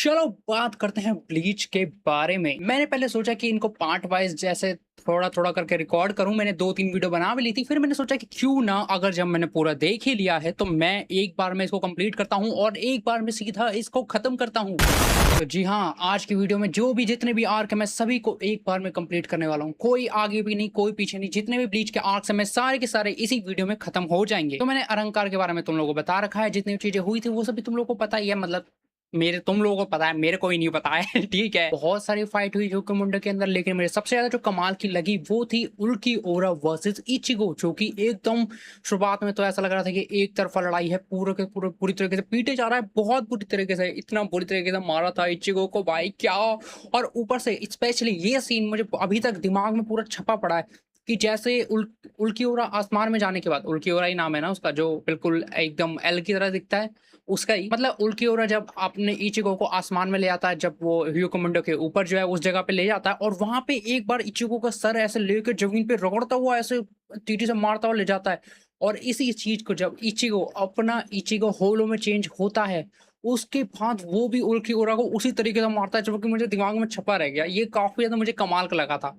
चलो बात करते हैं ब्लीच के बारे में। मैंने पहले सोचा कि इनको पार्ट वाइज जैसे थोड़ा थोड़ा करके रिकॉर्ड करूं। मैंने 2-3 वीडियो बना भी ली थी। फिर मैंने सोचा कि क्यों ना, अगर जब मैंने पूरा देख ही लिया है तो मैं एक बार में इसको कंप्लीट करता हूं और एक बार में सीधा इसको खत्म करता हूं। तो जी हाँ, आज की वीडियो में जो भी जितने भी आर्क है मैं सभी को एक बार में कंप्लीट करने वाला हूं। कोई आगे भी नहीं, कोई पीछे नहीं। जितने भी ब्लीच के आर्क्स है मैं सारे के सारे इसी वीडियो में खत्म हो जाएंगे। तो मैंने अरंकार के बारे में तुम लोगों को बता रखा है। जितनी चीजें हुई थी वो सभी तुम लोगों को पता ही है। मतलब मेरे तुम लोगों को पता है, मेरे को ही नहीं पता है। ठीक है, बहुत सारी फाइट हुई जोकोमुंडो के अंदर, लेकिन मेरे सबसे ज्यादा जो कमाल की लगी वो थी उल्की ओरा वर्सेस इचिगो, जो कि एकदम शुरुआत में तो ऐसा लग रहा था कि एक तरफा लड़ाई है, पूरे के पूरे पूरी तरीके से पीटे जा रहा है, बहुत बुरी तरीके से, इतना बुरी तरीके से मारा था इचिगो को भाई क्या। और ऊपर से स्पेशली ये सीन मुझे अभी तक दिमाग में पूरा छपा पड़ा है कि जैसे उल्की ओरा आसमान में जाने के बाद, उल्की ओरा ही नाम है ना उसका, जो बिल्कुल एकदम एल की तरह दिखता है, उसका ही मतलब उल्की ओरा जब अपने इचिगो को आसमान में ले आता है, जब वो ह्यूकोमुंडो के ऊपर जो है उस जगह पे ले जाता है, और वहां पे एक बार इचिगो का सर ऐसे लेकर जमीन पे रगड़ता हुआ ऐसे चींटी से मारता हुआ ले जाता है। और इसी चीज को जब इचिगो होलो में चेंज होता है, उसके बाद वो भी उल्की ओरा को उसी तरीके से मारता है, जो कि मुझे दिमाग में छपा रह गया। ये काफी ज्यादा मुझे कमाल का लगा था।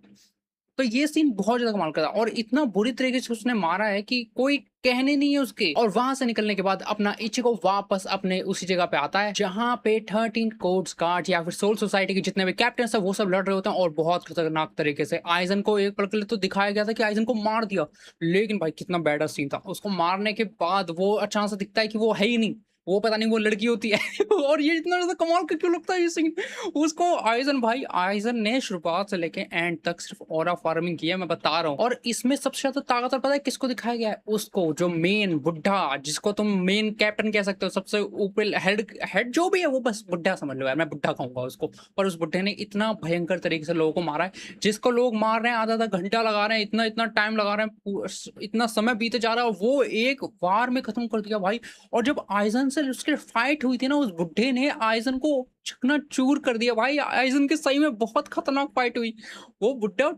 तो ये सीन बहुत ज़्यादा कमाल का था और इतना बुरी तरीके से उसने मारा है कि कोई कहने नहीं है उसके। और वहां से निकलने के बाद अपना इचिगो वापस अपने उसी जगह पे आता है जहां पे 13 कोड्स गार्ड या फिर सोल सोसाइटी के जितने भी कैप्टन है वो सब लड़ रहे होते हैं, और बहुत खतरनाक तरीके से आइजन को एक पल के लिए तो दिखाया गया था कि आइजन को मार दिया। लेकिन भाई कितना बैडर सीन था। उसको मारने के बाद वो अचानक से दिखता है कि वो है ही नहीं, वो पता नहीं वो लड़की होती है। और ये इतना ज्यादा कमाल का क्यों लगता है ये सीन। उसको आइजन ने शुरुआत से लेके एंड तक सिर्फ ऑरा फार्मिंग किया, मैं बता रहा हूँ। और इसमें सबसे ज्यादा ताकतवर पता है किसको दिखाया गया है? उसको, जो मेन बुढ़ा, जिसको तुम मेन कैप्टन कह सकते हो, सबसे ऊपर हेड हेड जो भी है, वो बस बुढ़ा समझ लो यार, मैं बुढ़ा कहूंगा उसको। पर उस बुढ़े ने इतना भयंकर तरीके से लोगों को मारा है, जिसको लोग मार रहे हैं आधा आधा घंटा लगा रहे हैं, इतना इतना टाइम लगा रहे हैं, इतना समय बीते जा रहा है, वो एक वार में खत्म कर दिया भाई। और जब आइजन से उसकी फाइट हुई थी ना, उस बुड्ढे ने आइजन को चकनाचूर कर दिया भाई। आइजन की सही में बहुत खतरनाक फाइट हुई। वो बुड्ढा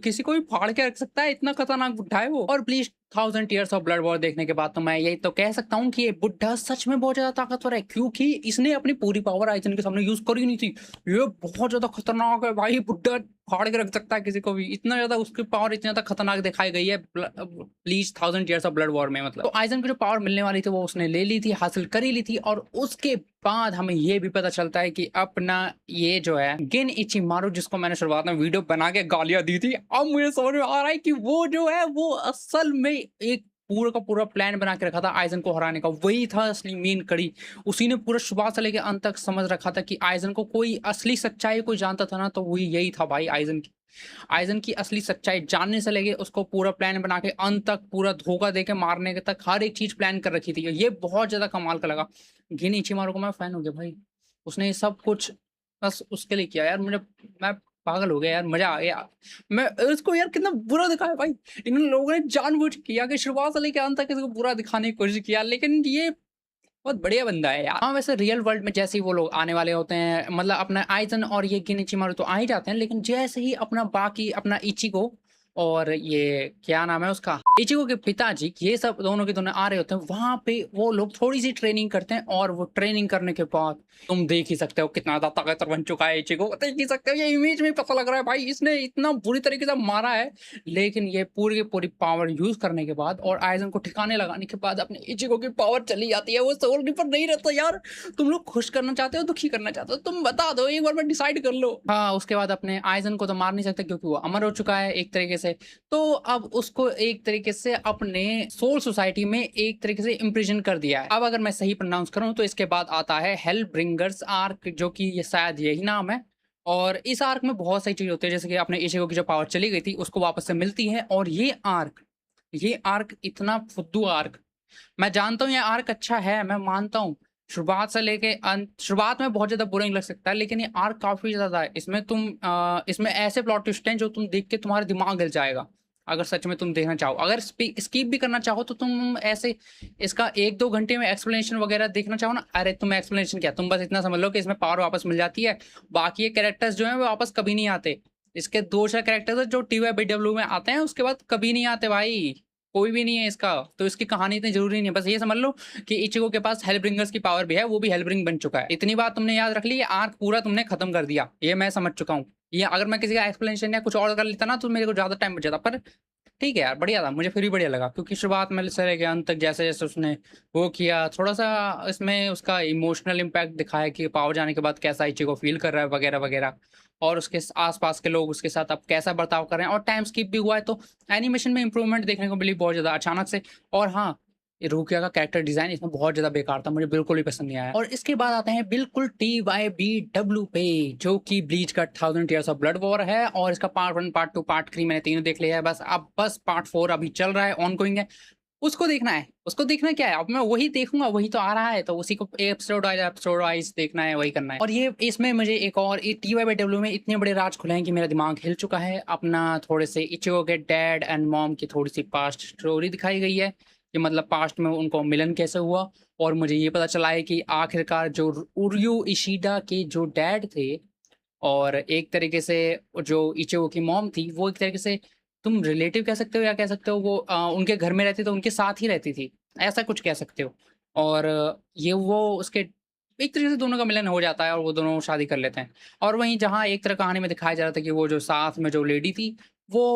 किसी को भी फाड़ के रख सकता है, इतना खतरनाक बुड्ढा है वो। और please 1000 years of blood war देखने के बाद तो मैं यही तो कह सकता हूँ कि ये बुड्ढा सच में बहुत ज्यादा ताकतवर है, क्योंकि इसने अपनी पूरी पावर आइजन के सामने यूज करी नहीं थी। ये बहुत ज्यादा खतरनाक है भाई, बुड्ढा फाड़ के रख सकता है किसी को भी, इतना ज्यादा उसकी पावर इतनी ज्यादा खतरनाक दिखाई गई है please 1000 years of blood war में। मतलब तो आइजन को जो पावर मिलने वाली थी वो उसने ले ली थी, हासिल कर ही ली थी। और उसके बाद हमें ये भी पता चलता है कि अपना ये जो है गेन इचिमारू, जिसको मैंने शुरुआत में वीडियो बना के गालियां दी थी, अब मुझे समझ में आ रहा है कि वो जो है वो असल में एक पूरा का पूरा प्लान बना के रखा था आइजन को हराने का। वही था असली मेन कड़ी। उसी ने पूरा शुरुआत से लेकर अंत तक समझ रखा था कि आइजन को कोई असली सच्चाई कोई जानता था ना, तो वही यही था भाई। आइजन की असली सच्चाई जानने से लेके उसको पूरा प्लान बना के अंत तक, पूरा धोखा देके मारने के तक, हर एक चीज प्लान कर रखी थी। ये बहुत ज्यादा कमाल का लगा। गिन इचिमारू को मैं फैन हो गया भाई। उसने ये सब कुछ बस उसके लिए किया यार। मैं पागल हो गया यार, मजा आ गया। मैं उसको यार कितना बुरा दिखाया भाई। इन लोगों ने जानबूझ के किया कि शुरुआत से लेके अंत तक इसको बुरा दिखाने की कोशिश किया, लेकिन ये बहुत बढ़िया बंदा है यार। हाँ, वैसे रियल वर्ल्ड में जैसे ही वो लोग आने वाले होते हैं, मतलब अपना आइजन और ये किनिचिमारू तो आ ही जाते हैं, लेकिन जैसे ही अपना इचिगो और ये क्या नाम है उसका, इचिगो के पिताजी, ये सब दोनों के दोनों आ रहे होते हैं, वहां पे वो लोग थोड़ी सी ट्रेनिंग करते हैं। और वो ट्रेनिंग करने के बाद तुम देख ही सकते हो कितना ज्यादा ताकतवर बन चुका है इचिगो। देख ही सकते हो, ये इमेज में पता लग रहा है भाई, इसने इतना बुरी तरीके से मारा है। लेकिन ये पूरी की पूरी पावर यूज करने के बाद और आइजन को ठिकाने लगाने के बाद अपने इचिगो की पावर चली जाती है। वो सोल रिपर नहीं रहता यार। तुम लोग खुश करना चाहते हो, दुखी करना चाहते हो, तुम बता दो, एक बार में डिसाइड कर लो। हाँ, उसके बाद अपने आइजन को तो मार नहीं सकते क्योंकि वो अमर हो चुका है एक तरीके से। तो अब उसको एक तरीके से अपने सोल सोसाइटी में एक तरीके से इम्प्रिजन कर दिया है। अब अगर मैं सही प्रोनाउंस करूं तो इसके बाद आता है हेल ब्रिंगर्स आर्क, जो कि ये शायद यही नाम है। और इस आर्क में बहुत सारी चीज होती है, जैसे कि अपने इशिगो की जो पावर चली गई थी उसको वापस से मिलती है। और ये आर्क इतना फुद्दू आर्क, मैं जानता हूँ ये आर्क अच्छा है, मैं मानता हूँ। शुरुआत से लेके अंत, शुरुआत में बहुत ज्यादा बोरिंग लग सकता है, लेकिन ये आर्क काफी ज्यादा है। इसमें ऐसे प्लॉट ट्विस्ट हैं जो तुम देख के तुम्हारा दिमाग हिल जाएगा। अगर सच में तुम देखना चाहो, अगर स्किप भी करना चाहो, तो तुम ऐसे इसका 1-2 घंटे में एक्सप्लेनेशन वगैरह देखना चाहो ना, अरे तुम एक्सप्लेनेशन क्या, तुम बस इतना समझ लो कि इसमें पावर वापस मिल जाती है। बाकी ये कैरेक्टर्स जो है वो वापस कभी नहीं आते। इसके 2-4 कैरेक्टर्स जो TYBW में आते हैं, उसके बाद कभी नहीं आते भाई। कोई भी नहीं है इसका, तो इसकी कहानी इतनी ज़रूरी नहीं है। बस ये समझ लो कि इचिगो के पास हेल्ब्रिंगर्स की पावर भी है, वो भी हेल्ब्रिंग बन चुका है। इतनी बात तुमने याद रख ली, ये आर्क पूरा तुमने खत्म कर दिया, ये मैं समझ चुका हूँ। ये अगर मैं किसी का एक्सप्लेनेशन या कुछ और कर लेता ना तो मेरे को ज़्यादा टाइम बच जाता, पर ठीक है यार, बढ़िया था, मुझे फिर भी बढ़िया लगा क्योंकि शुरुआत में से लेके अंत तक जैसे-जैसे उसने वो किया, थोड़ा-सा इसमें उसका इमोशनल इम्पैक्ट दिखाया कि पावर जाने के बाद कैसा इचिगो फ़ील कर रहा है वगैरह-वगैरह, और उसके आस-पास के लोग उसके साथ अब कैसा बर्ताव कर रहे हैं, और टाइम स्किप भी हुआ है तो एनिमेशन में इम्प्रूवमेंट देखने को मिली बहुत ज़्यादा अचानक से। और हाँ, ये रुकिया का कैरेक्टर डिज़ाइन इसमें बहुत ज़्यादा बेकार था, मुझे बिल्कुल भी पसंद नहीं आया। और इसके बाद आते हैं बिल्कुल TYBW पे, जो कि ब्लीच का 1000 ईयर्स ऑफ ब्लड वॉर है, और इसका पार्ट 1, पार्ट 2, पार्ट 3 मैंने तीनों देख लिया है। बस पार्ट 4 अभी चल रहा है, ऑनगोइंग है। उसको देखना है। उसको देखना क्या है? अब मैं वही देखूँगा, वही तो आ रहा है, तो उसी को एपिसोड वाइज़ देखना है, वही करना है। और ये इसमें मुझे एक और ये TYBW में इतने बड़े राज खुले हैं कि मेरा दिमाग हिल चुका है। अपना थोड़े से इचिगो के डैड एंड मॉम की थोड़ी-सी पास्ट स्टोरी दिखाई गई है, कि मतलब पास्ट में उनको मिलन कैसे हुआ, और मुझे ये पता चला है कि आखिरकार जो उरयू इशिडा के जो डैड थे, और एक तरीके से जो इचिगो की मॉम थी, वो एक तरीके से तुम रिलेटिव कह सकते हो या कह सकते हो वो उनके घर में रहती तो उनके साथ ही रहती थी, ऐसा कुछ कह सकते हो। और ये वो उसके एक तरीके से दोनों का मिलन हो जाता है और वो दोनों शादी कर लेते हैं। और वहीं जहाँ एक तरह कहानी में दिखाया जा रहा था कि वो जो साथ में जो लेडी थी, वो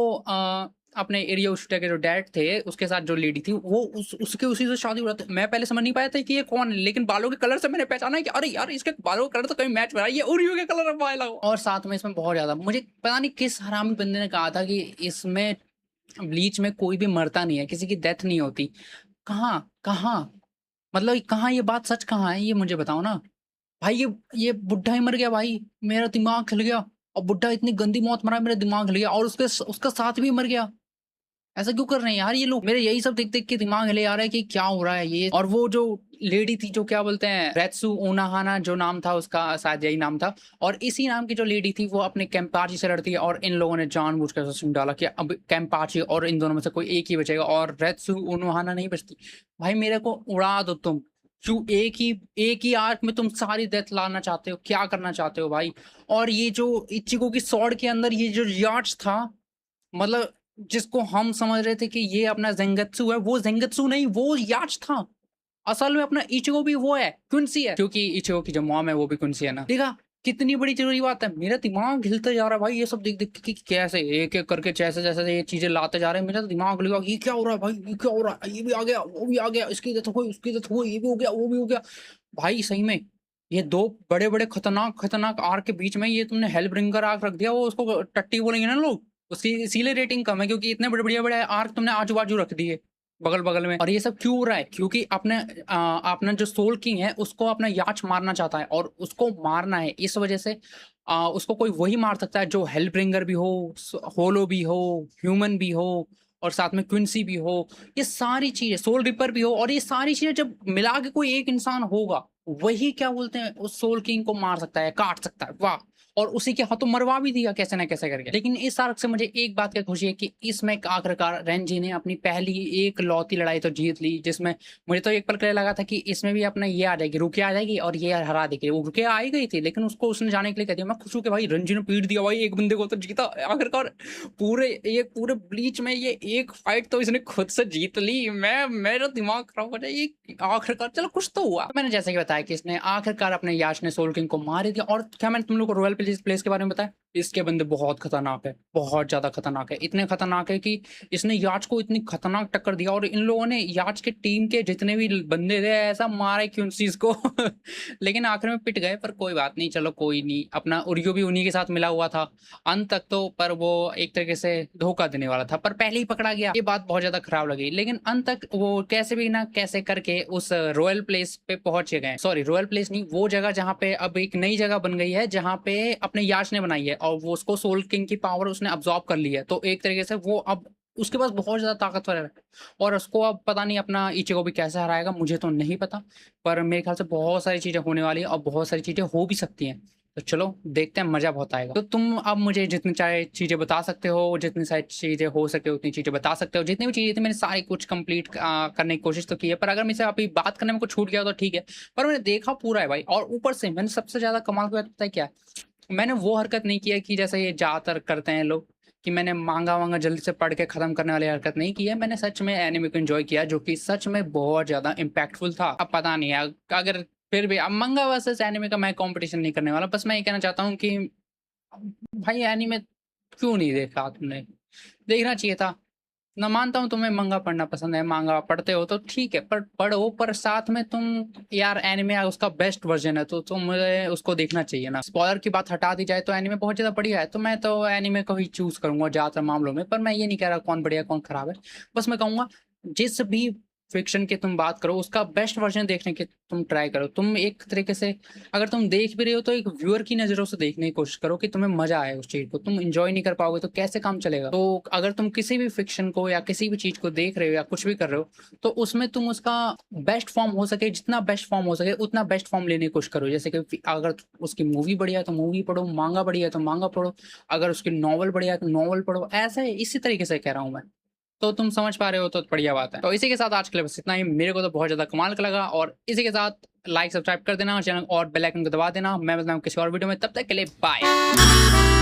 अपने एरिया उशिटा के जो डैड थे, उसके साथ जो लेडी थी, वो उसके उसी से शादी हो रहा था। मैं पहले समझ नहीं पाया था कि ये कौन है, लेकिन बालों के कलर से मैंने पहचाना कि अरे यार, इसके बालों का कलर तो कहीं मैच हो रहा है, ये उरियो के कलर में बाल। और साथ में इसमें बहुत ज़्यादा मुझे पता नहीं किस हरामी बंदे ने कहा था कि इसमें ब्लीच में कोई भी मरता नहीं है, किसी की डेथ नहीं होती। कहाँ? कहाँ? मतलब कहाँ ये बात सच कहाँ है, ये मुझे बताओ ना। भाई ये बुड्ढा ही मर गया भाई, मेरा दिमाग हिल गया। और बुड्ढा इतनी गंदी मौत मरा, मेरा दिमाग हिल गया, और उसका साथ भी मर गया। ऐसा क्यों कर रहे हैं यार ये लोग? मेरे यही सब देख-देख के दिमाग हिले आ रहा है कि क्या हो रहा है ये? और वो जो लेडी थी, जो क्या बोलते हैं, रेत्सु ओनाहाना जो नाम था उसका, शायद यही नाम था। और इसी नाम की जो लेडी थी वो अपने केम्पाची से लड़ती है, और इन लोगों ने जानबूझकर ऐसा सीन डाला कि अब केम्पाची और इन दोनों में से कोई एक ही बचेगा, और रेत्सु ओनोहाना नहीं बचती। भाई मेरे को उड़ा दो तुम। क्यों एक ही आर्क में तुम सारी डेथ लाना चाहते हो? क्या करना चाहते हो भाई? और ये जो इचिको की स्वॉर्ड के अंदर ये जो याच था, मतलब जिसको हम समझ रहे थे कि ये अपना ज़ेंगेत्सु है, वो ज़ेंगेत्सु नहीं, वो याच था। असल में अपना इचिगो भी वो है, क्विन्सी है, क्योंकि इचिगो की जो मॉम है वो भी क्विन्सी है ना। देखा? कितनी बड़ी ज़रूरी बात है। मेरा दिमाग हिलता जा रहा है भाई ये सब देख-देख के कि कैसे एक-एक करके जैसे-जैसे ये चीज़ें लाते जा रहे हैं, मेरा तो दिमाग हिल गया, ये क्या हो रहा है भाई? ये क्या हो रहा है? ये भी आ गया, वो भी आ गया, इसकी डेथ हो गई, उसकी डेथ हो गई, ये भी हो गया, वो भी हो गया। भाई सही में, ये 2 बड़े-बड़े खतरनाक आर्क के बीच में ये तुमने हेलब्रिंगर आर्क रख दिया, वो उसको टट्टी बोलेंगे ना लोग। उसकी इसीलिए रेटिंग कम है, क्योंकि इतने बढ़िया-बढ़िया आर्क तुमने आजू-बाजू रख दिए, बगल-बगल में। और ये सब क्यों हो रहा है? क्योंकि अपना जो सोल किंग है, उसको अपना याच मारना चाहता है, और उसको मारना है इस वजह से उसको कोई वही मार सकता है जो हेलब्रिंगर भी हो, होलो भी हो, ह्यूमन भी हो, और साथ में क्विन्सी भी हो। ये सारी चीज़ें, सोल रिपर भी हो, और ये सारी चीज़ें जब मिला के कोई एक इंसान होगा, वही क्या बोलते हैं, उस सोल किंग को मार सकता है, काट सकता है। वाह! और उसी के हाथों मरवा भी दिया कैसे ना कैसे करके। लेकिन इस आर्क से मुझे एक बात की खुशी है कि इसमें आखिरकार रेंजी ने अपनी पहली एकलौती लड़ाई तो जीत ली, जिसमें मुझे तो एक पल के लिए लगा था कि इसमें भी अपना ये आ जाएगी, रुकिया आ जाएगी और ये हरा देगी। वो रुकिया आ ही गई थी, लेकिन उसको उसने जाने के लिए कह दिया। मैं खुश हूँ कि भाई रेंजी ने पीट दिया भाई, एक बंदे को तो जीता आखिरकार। पूरे ब्लीच में ये एक फाइट तो इसने खुद से जीत ली। मेरा दिमाग खराब हो जाए, ये आखिरकार चलो कुछ तो हुआ। मैंने जैसे कि बताया कि इसने आखिरकार अपने याश ने सोल किंग को मार ही दिया। और क्या मैंने तुम लोग को रॉयल प्लेस के बारे में बताया? इसके बंदे बहुत खतरनाक है, बहुत ज़्यादा खतरनाक है। इतने खतरनाक है कि इसने याच को इतनी खतरनाक टक्कर दिया, और इन लोगों ने याच के टीम के जितने भी बंदे थे ऐसा मारे क्यूंसीज़ को लेकिन आखिर में पिट गए, पर कोई बात नहीं, चलो कोई नहीं। अपना उरियो भी उन्हीं के साथ मिला हुआ था अंत तक तो, पर वो एक तरीके से धोखा देने वाला था, पर पहले ही पकड़ा गया। ये बात बहुत ज़्यादा खराब लगी, लेकिन अंत तक वो कैसे भी ना कैसे करके उस रॉयल प्लेस पे पहुँच गए। सॉरी, रॉयल प्लेस नहीं, वो जगह जहाँ पे अब एक नई जगह बन गई है, जहाँ पे अपने याच ने बनाई है, और वो उसको सोल किंग की पावर उसने अब्सॉर्ब कर ली है। तो एक तरीके से वो अब उसके पास बहुत ज़्यादा ताकतवर है, और उसको अब पता नहीं अपना इचिगो भी कैसे हराएगा, मुझे तो नहीं पता। पर मेरे ख्याल से बहुत सारी चीज़ें होने वाली हैं, और बहुत सारी चीज़ें हो भी सकती हैं। तो चलो देखते हैं, मज़ा बहुत आएगा। तो तुम अब मुझे जितनी चाहे चीज़ें बता सकते हो, जितनी सारी चीज़ें हो सके उतनी चीज़ें बता सकते हो। जितनी भी चीज़ें थी मैंने सारी कुछ कंप्लीट करने की कोशिश तो की है, पर अगर मुझसे अभी बात करने में कुछ छूट गया तो ठीक है। पर मैंने देखा पूरा है भाई, और ऊपर से मैंने सबसे ज़्यादा कमाल की बात पता है क्या है? मैंने वो हरकत नहीं की है कि जैसे ये ज़्यादातर करते हैं लोग, कि मैंने मांगा जल्दी से पढ़ के खत्म करने वाली हरकत नहीं की है। मैंने सच में एनिमे को एंजॉय किया, जो कि सच में बहुत ज्यादा इम्पैक्टफुल था। अब पता नहीं है अगर फिर भी अब मंगा वर्सेस एनिमे का मैं कंपटीशन नहीं करने वाला। बस मैं ये कहना चाहता हूँ कि भाई एनीमे क्यों नहीं देखा तुमने? देखना चाहिए था। मैं मानता हूँ तुम्हें मंगा पढ़ना पसंद है, मांगा पढ़ते हो तो ठीक है, पर पढ़ो, पर साथ में तुम यार एनीमे उसका बेस्ट वर्जन है तो मुझे उसको देखना चाहिए ना। स्पॉइलर की बात हटा दी जाए तो एनीमे बहुत ज़्यादा बढ़िया है, तो मैं तो एनीमे को ही चूज़ करूँगा ज़्यादातर मामलों में। पर मैं ये नहीं कह रहा कौन बढ़िया कौन खराब है। बस मैं कहूँगा जिस भी फ़िक्शन की तुम बात करो उसका बेस्ट वर्जन देखने की तुम ट्राई करो। तुम एक तरीके से अगर तुम देख भी रहे हो तो एक व्यूअर की नज़रों से देखने की कोशिश करो कि तुम्हें मज़ा आए उस चीज़ को। तुम एन्जॉय नहीं कर पाओगे तो कैसे काम चलेगा? तो अगर तुम किसी भी फ़िक्शन को या किसी भी चीज़ को देख रहे हो या कुछ भी कर रहे हो, तो उसमें तुम उसका बेस्ट फ़ॉर्म हो सके, जितना बेस्ट फ़ॉर्म हो सके उतना बेस्ट फ़ॉर्म लेने की कोशिश करो। जैसे कि अगर उसकी मूवी बढ़िया है तो मूवी पढ़ो, मांगा बढ़िया है तो मांगा पढ़ो, अगर उसकी नॉवल बढ़िया है तो नॉवल पढ़ो। ऐसे इसी तरीके से कह रहा हूँ मैं। तो तुम समझ पा रहे हो तो बढ़िया बात है। तो इसी के साथ आज के लिए बस इतना ही। मेरे को तो बहुत ज़्यादा कमाल का लगा, और इसी के साथ लाइक सब्सक्राइब कर देना चैनल और बेल आइकन को दबा देना। मैं मिलता हूँ किसी और वीडियो में, तब तक के लिए बाय।